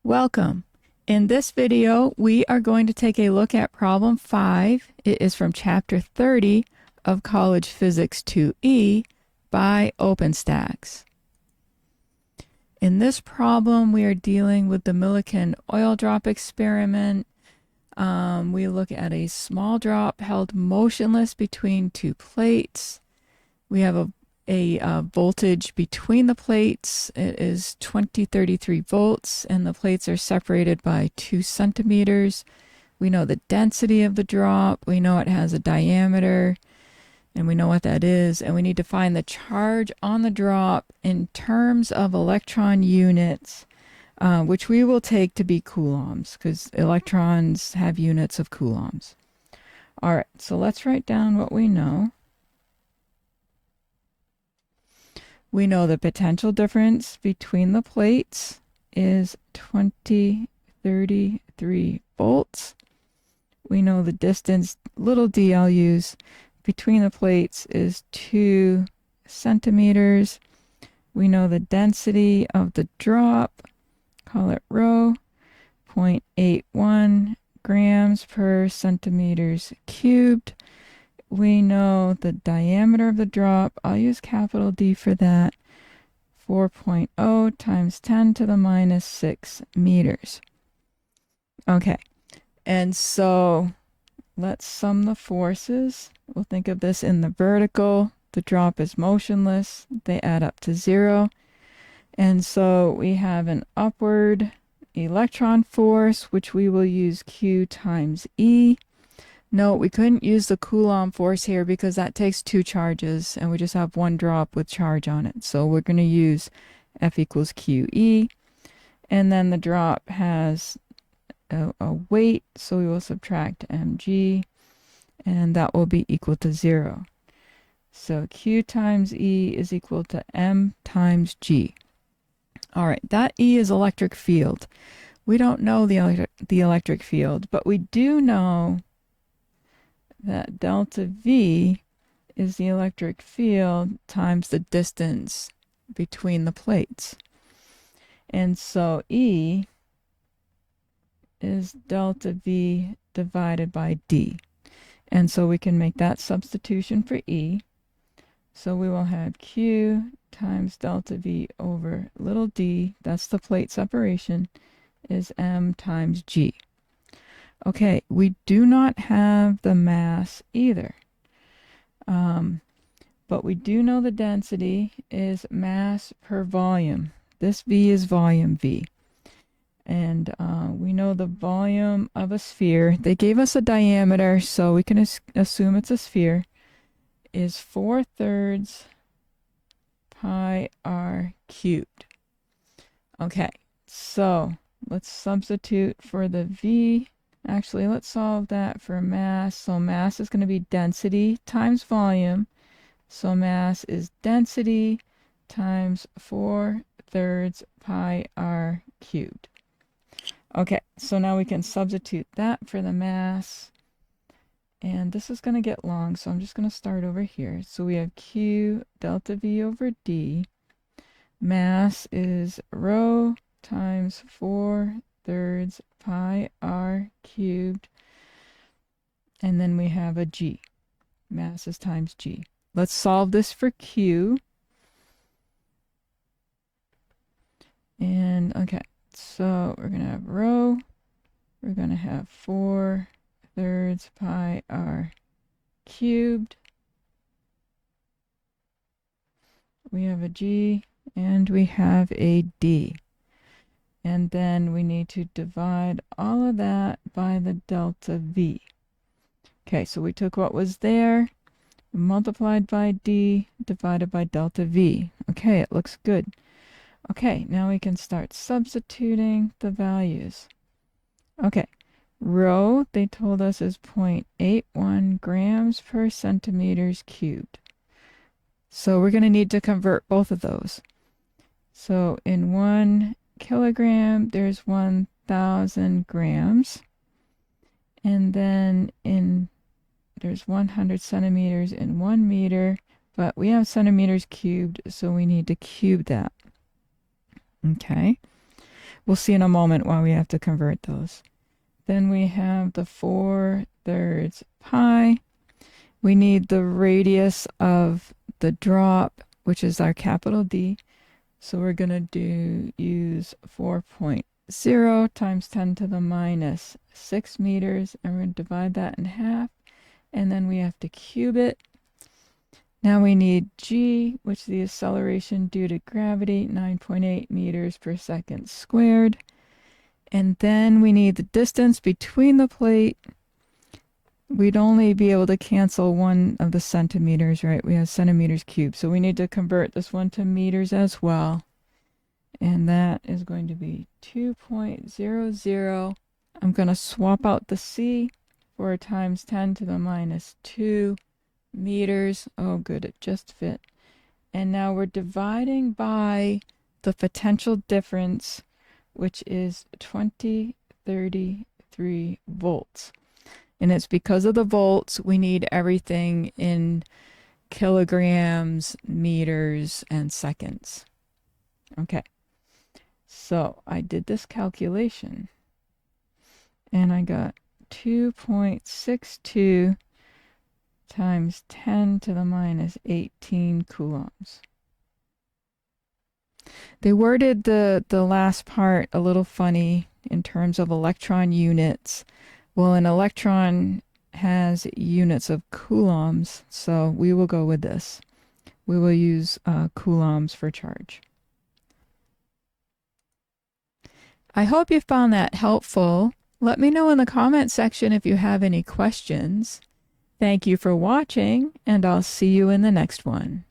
Welcome. In this video, we are going to take a look at problem 5. It is from chapter 30 of College Physics 2E by OpenStax. In this problem, we are dealing with the Millikan oil drop experiment. We look at a small drop held motionless between two plates. We have a voltage between the plates. It is 2033 volts, and the plates are separated by 2 centimeters. We know the density of the drop. We know it has a diameter, and we know what that is. And we need to find the charge on the drop in terms of electron units, which we will take to be coulombs, because electrons have units of coulombs. All right, so let's write down what we know. We know the potential difference between the plates is 2033 volts. We know the distance, little d I'll use, between the plates is 2 centimeters. We know the density of the drop, call it rho, 0.81 grams per centimeters cubed. We know the diameter of the drop, I'll use capital D for that, 4.0 times 10 to the minus 6 meters. Okay, and so let's sum the forces. We'll think of this in the vertical. The drop is motionless. They add up to 0. And so we have an upward electron force, which we will use Q times E. No, we couldn't use the Coulomb force here because that takes 2 charges, and we just have 1 drop with charge on it. So we're going to use F equals QE. And then the drop has a weight, so we will subtract mg, and that will be equal to 0. So Q times E is equal to m times g. All right, that E is electric field. We don't know the electric field, but we do know that delta V is the electric field times the distance between the plates. And so E is delta V divided by D. And so we can make that substitution for E. So we will have Q times delta V over little d, that's the plate separation, is m times g. Okay, we do not have the mass either. But we do know the density is mass per volume. This V is volume V. And we know the volume of a sphere. They gave us a diameter, so we can assume it's a sphere, is 4/3 pi r cubed. Okay, so let's substitute for the V. Actually, let's solve that for mass. So mass is going to be density times volume. So mass is density times 4/3 pi r cubed. Okay, so now we can substitute that for the mass. And this is going to get long, so I'm just going to start over here. So we have Q delta V over D. Mass is rho times 4/3 pi r cubed. And then we have a G. Mass is times G. Let's solve this for Q. And okay, so we're going to have rho. We're going to have 4/3 pi r cubed. We have a G and we have a D. And then we need to divide all of that by the delta V. Okay, so we took what was there, multiplied by D, divided by delta V. Okay, it looks good. Okay, now we can start substituting the values. Okay, rho, they told us, is 0.81 grams per centimeters cubed. So we're going to need to convert both of those. So in 1 kilogram, there's 1,000 grams. And then there's 100 centimeters in 1 meter, but we have centimeters cubed, so we need to cube that. Okay. We'll see in a moment why we have to convert those. Then we have the 4/3 pi. We need the radius of the drop, which is our capital D. So we're going to use 4.0 times 10 to the minus 6 meters, and we're going to divide that in half, and then we have to cube it. Now we need g, which is the acceleration due to gravity, 9.8 meters per second squared. And then we need the distance between the plate. We'd only be able to cancel one of the centimeters, right? We have centimeters cubed. So we need to convert this one to meters as well. And that is going to be 2.00. I'm going to swap out the c for times 10 to the minus 2 meters. Oh, good, it just fit. And now we're dividing by the potential difference, which is 2033 volts. And it's because of the volts, we need everything in kilograms, meters, and seconds. Okay, so I did this calculation, and I got 2.62 times 10 to the minus 18 coulombs. They worded the last part a little funny in terms of electron units. Well, an electron has units of coulombs, so we will go with this. We will use coulombs for charge. I hope you found that helpful. Let me know in the comment section if you have any questions. Thank you for watching, and I'll see you in the next one.